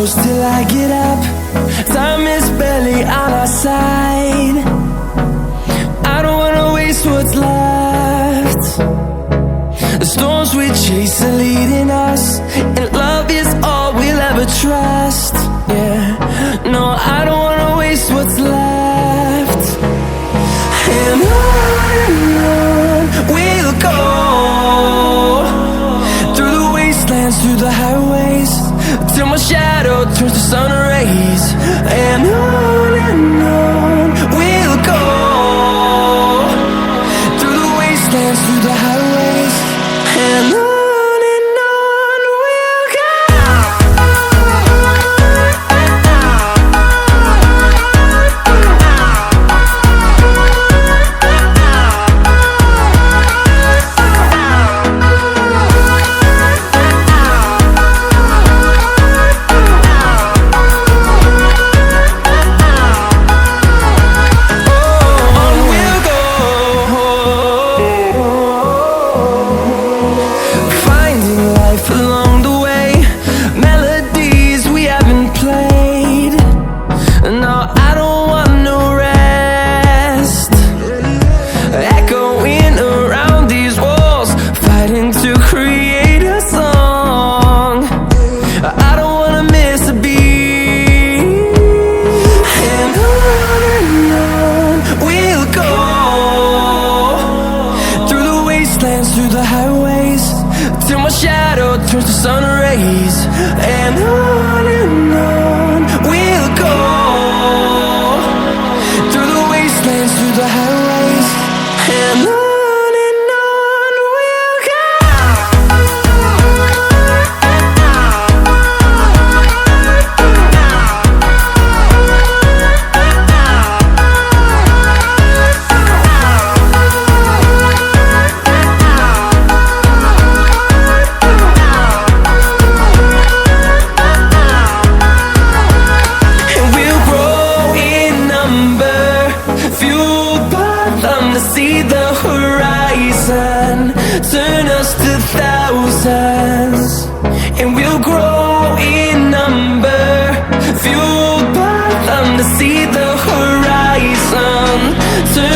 close till I get up. Time is barely on our side. I don't wanna waste what's left. The storms we chase are leading us, and love is all we'll ever trust. Yeah, no, I don't wanna waste what's left. And on we'll go, through the wastelands, through the highways, till my shadow turns to sun rays. And on we'll go, through the wastelands, through the highways, and on we'll go. Through the highways, till my shadow turns to sun rays. And on we'll go, through the wastelands, through the highways, and on we'll go. See the horizon, turn us to thousands, and we'll grow in number, fueled by them to see the horizon, turn